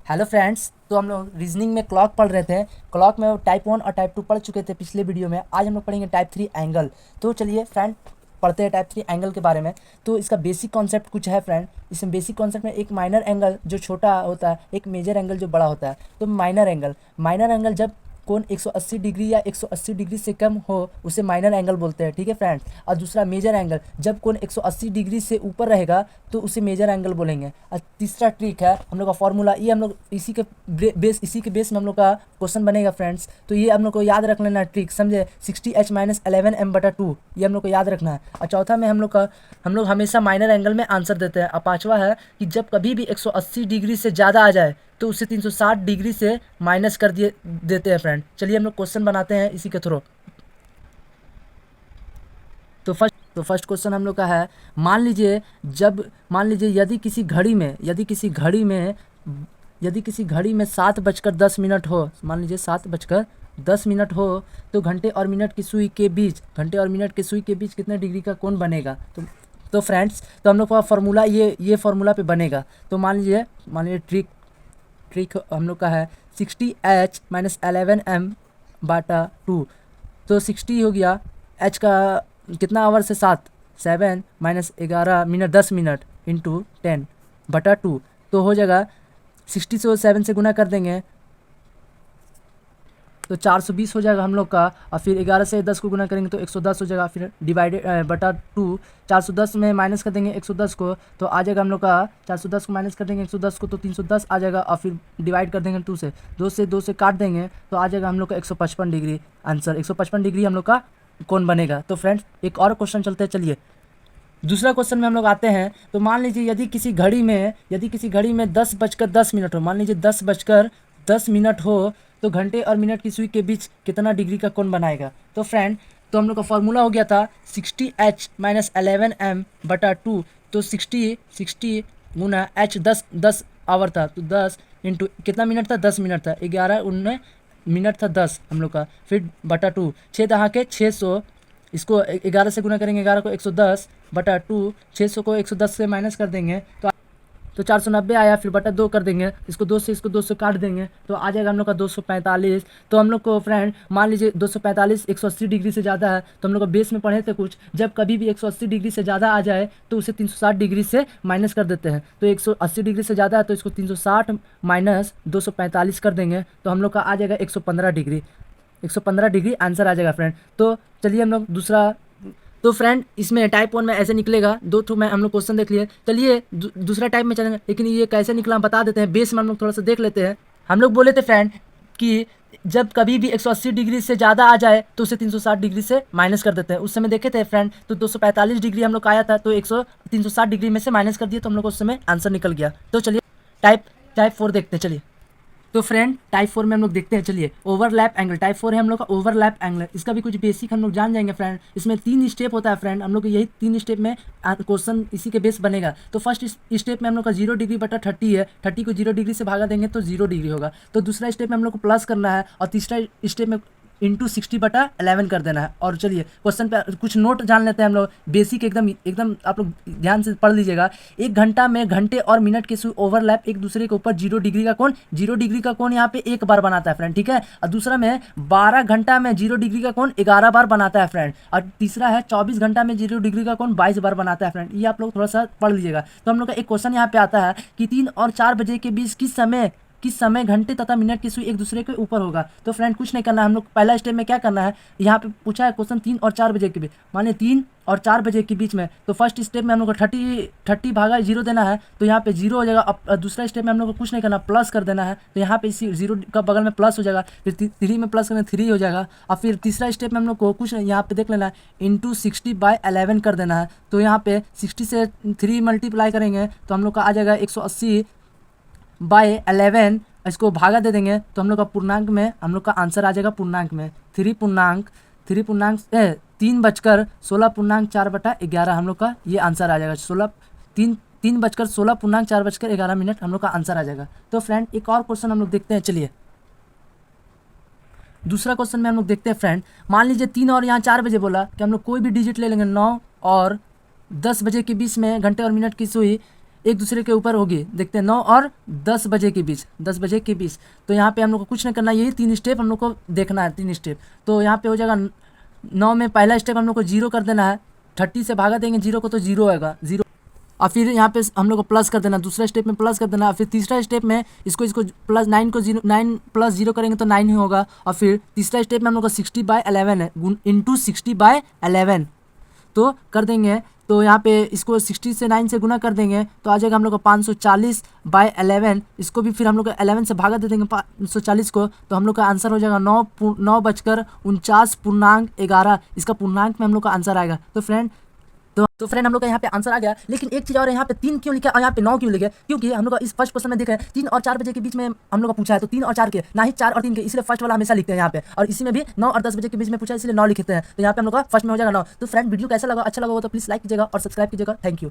Hello friends. तो हम लोग रीजनिंग में क्लॉक पढ़ रहे थे। क्लॉक में टाइप 1 और टाइप 2 पढ़ चुके थे पिछले वीडियो में। आज हम लोग पढ़ेंगे टाइप 3 एंगल। तो चलिए फ्रेंड पढ़ते हैं टाइप 3 एंगल के बारे में। तो इसका बेसिक कॉन्सेप्ट कुछ है फ्रेंड। इसमें बेसिक कॉन्सेप्ट में एक माइनर एंगल जो छोटा होता है, एक मेजर एंगल जो बड़ा होता है। तो माइनर एंगल जब कोण 180 डिग्री या 180 डिग्री से कम हो उसे माइनर एंगल बोलते हैं, ठीक है फ्रेंड्स। और दूसरा मेजर एंगल जब कोण 180 डिग्री से ऊपर रहेगा तो उसे मेजर एंगल बोलेंगे। और तीसरा ट्रिक है हम लोग का फॉर्मूला, ये हम लोग इसी के बेस में हम लोग का क्वेश्चन बनेगा फ्रेंड्स। तो ये हम लोग को याद रख लेना ट्रिक, समझे। 60h-11m/2 ये हम लोग को याद रखना है। और चौथा में हम लोग हमेशा माइनर एंगल में आंसर देते हैं। और पाँचवा है कि जब कभी भी 180 डिग्री से ज़्यादा आ जाए तो उसे 360 डिग्री से माइनस कर दिए देते हैं फ्रेंड। चलिए हम लोग क्वेश्चन बनाते हैं इसी के थ्रू। तो फर्स्ट क्वेश्चन हम लोग का है, मान लीजिए यदि किसी घड़ी में 7:10 हो, मान लीजिए 7:10 हो, तो घंटे और मिनट की सुई के बीच कितने डिग्री का कोण बनेगा। तो फ्रेंड्स, तो हम लोग का फार्मूला ये फार्मूला पे बनेगा। तो मान लीजिए ट्रिक हम लोग का है 60h-11m/2। तो 60 हो गया, h का कितना आवर से 7 -11 मिनट 10 मिनट इंटू 10/2। तो हो जाएगा 60 से 7 से गुना कर देंगे तो 420 हो जाएगा हम लोग का। और फिर 11 से 10 को गुना करेंगे तो 110 हो जाएगा। फिर डिवाइडेड बटा 2, 410 में माइनस कर देंगे 110 को तो आ जाएगा हम लोग का 410 को माइनस कर देंगे 110 को तो 310 आ जाएगा। और फिर डिवाइड कर देंगे 2 से काट देंगे तो आ जाएगा हम लोग का 155 डिग्री। आंसर 155 डिग्री हम लोग का कोण बनेगा। तो फ्रेंड्स एक और क्वेश्चन चलते हैं। चलिए दूसरा क्वेश्चन में हम लोग आते हैं। तो मान लीजिए यदि किसी घड़ी में 10:10 हो, मान लीजिए 10:10 हो, तो घंटे और मिनट की सुई के बीच कितना डिग्री का कोण बनाएगा। तो फ्रेंड, तो हम लोग का फॉर्मूला हो गया था 60h-11m/2। तो 60 गुना h 10 आवर था तो 10 इंटू कितना मिनट था, 10 मिनट था, 11 उनमें मिनट था 10 हम लोग का। फिर बटा 2, 6 दहाँ के 600, इसको 11 से गुना करेंगे, 11 को 110/2, 600 को 110 से माइनस कर देंगे तो 490 आया। फिर बटा 2 कर देंगे, इसको 2 से काट देंगे तो आ जाएगा हम लोग का 245। तो हम लोग को फ्रेंड मान लीजिए 245 180 डिग्री से ज़्यादा है। तो हम लोग का बेस में पढ़े थे कुछ, जब कभी भी 180 डिग्री से ज़्यादा आ जाए तो उसे 360 डिग्री से माइनस कर देते हैं। तो 180 डिग्री से ज़्यादा है तो इसको 360 माइनस 245 कर देंगे तो हम लोग का आ जाएगा 115 डिग्री। 115 डिग्री आंसर आ जाएगा फ्रेंड। तो चलिए हम लोग दूसरा, तो फ्रेंड इसमें टाइप 1 में ऐसे निकलेगा। दो ठो में हम लोग क्वेश्चन देख लिए। चलिए दूसरा टाइप में चलेंगे, लेकिन ये कैसे निकला हम बता देते हैं। बेस में हम लोग थोड़ा सा देख लेते हैं। हम लोग बोले थे फ्रेंड कि जब कभी भी 180 डिग्री से ज़्यादा आ जाए तो उसे 360 डिग्री से माइनस कर देते हैं। उस समय देखे थे फ्रेंड, तो 245 डिग्री हम लोग का आया था तो 360 डिग्री में से माइनस कर दिए तो हम लोग को उस समय आंसर निकल गया। तो चलिए टाइप 4 देखते हैं। चलिए तो फ्रेंड टाइप 4 में हम लोग देखते हैं। चलिए ओवरलैप एंगल, टाइप 4 है हम लोग का ओवरलैप एंगल। इसका भी कुछ बेसिक हम लोग जान जाएंगे फ्रेंड। इसमें 3 स्टेप होता है फ्रेंड, हम लोग यही 3 स्टेप में क्वेश्चन इसी के बेस बनेगा। तो फर्स्ट स्टेप में हम लोग का 0 डिग्री बटा 30 है, 30 को 0 डिग्री से भागा देंगे तो 0 डिग्री होगा। तो दूसरा स्टेप में हम लोग को प्लस करना है और तीसरा स्टेप में इंटू 60/11 कर देना है। और चलिए क्वेश्चन पे कुछ नोट जान लेते हैं हम लोग, बेसिक एकदम आप लोग ध्यान से पढ़ लीजिएगा। 1 घंटा में घंटे और मिनट के सुई ओवरलैप एक दूसरे के ऊपर 0 डिग्री का कोण यहाँ पे एक बार बनाता है फ्रेंड, ठीक है। और दूसरा में 12 घंटा में 0 डिग्री का कोण 11 बार बनाता है फ्रेंड। और तीसरा है 24 घंटा में 0 डिग्री का कोण 22 बार बनाता है फ्रेंड। ये आप लोग थोड़ा सा पढ़ लीजिएगा। तो हम लोग का एक क्वेश्चन यहाँ पे आता है कि 3 और 4 बजे के बीच किस समय घंटे तथा मिनट की सुई एक दूसरे के ऊपर होगा। तो फ्रेंड कुछ नहीं करना है, हम लोग पहला स्टेप में क्या करना है, यहाँ पे पूछा है क्वेश्चन 3 और 4 बजे के बीच, माने 3 और 4 बजे के बीच में। तो फर्स्ट स्टेप में हम लोग को 30 भागा 0 देना है तो यहाँ पे 0 हो जाएगा। अब दूसरा स्टेप में हम लोग को कुछ नहीं करना, प्लस कर देना है तो यहाँ पे इसी 0 का बगल में प्लस हो जाएगा। फिर 3 में प्लस करना 3 हो जाएगा। और फिर तीसरा स्टेप में हम लोग को कुछ नहीं, यहाँ पे देख लेना है इंटू 60/11 कर देना है। तो यहाँ पे 60 से 3 मल्टीप्लाई करेंगे तो हम लोग का आ जाएगा 180/11। इसको भागा दे देंगे तो हम लोग का पूर्णांक में हम लोग का आंसर आ जाएगा पूर्णांक में 3:16.4/11 हम लोग का ये आंसर आ जाएगा। 3:16.4/11 हम लोग का आंसर आ जाएगा। तो फ्रेंड एक और क्वेश्चन हम लोग देखते हैं। चलिए दूसरा क्वेश्चन में हम लोग देखते हैं फ्रेंड। मान लीजिए 3 और यहाँ 4 बजे बोला कि हम लोग कोई भी डिजिट ले लेंगे, 9 और 10 बजे के बीच में घंटे और मिनट की सुई एक दूसरे के ऊपर होगी। देखते हैं 9 और 10 बजे के बीच, 10 बजे के बीच। तो यहाँ पे हम लोग को कुछ नहीं करना, यही 3 स्टेप हम लोग को देखना है, 3 स्टेप। तो यहाँ पे हो जाएगा 9 में पहला स्टेप हम लोग को 0 कर देना है, 30 से भागा देंगे 0 को तो 0 आएगा 0। और फिर यहाँ पे हम लोग को प्लस कर देना, दूसरा स्टेप में प्लस कर देना। फिर तीसरा स्टेप में इसको प्लस 9 को 0, 9 प्लस 0 करेंगे तो 9 ही होगा। और फिर तीसरा स्टेप में हम लोग का 60/11 है, इंटू 60/11 तो कर देंगे। तो यहाँ पे इसको 60 से 9 से गुना कर देंगे तो आ जाएगा हम लोग का 540/11। इसको भी फिर हम लोग का 11 से भागा दे देंगे 540 को, तो हम लोग का आंसर हो जाएगा 9:49 इसका पूर्णांक में हम लोग का आंसर आएगा। तो फ्रेंड हम लोग का यहाँ पे आंसर आ गया। लेकिन एक चीज़ और, यहाँ पे 3 क्यों लिखा और यहाँ पे 9 क्यों लिखे? क्योंकि हम लोग का इस फर्स्ट क्वेश्चन में देखा है 3 और 4 बजे के बीच में हम लोग का पूछा है, तो 3 और 4 के, ना ही 4 और 3 के, इसलिए फर्स्ट वाला हमेशा लिखते हैं यहाँ पे। और इसी में भी 9 और 10 बजे के बीच में पूछा है, इसलिए 9 लिखते हैं। तो यहाँ पे हम लोग का फर्स्ट में हो जाएगा 9। तो फ्रेंड वीडियो कैसा लगा, अच्छा लगा हो तो प्लीज़ लाइक कीजिएगा और सब्सक्राइब कीजिएगा। Thank you.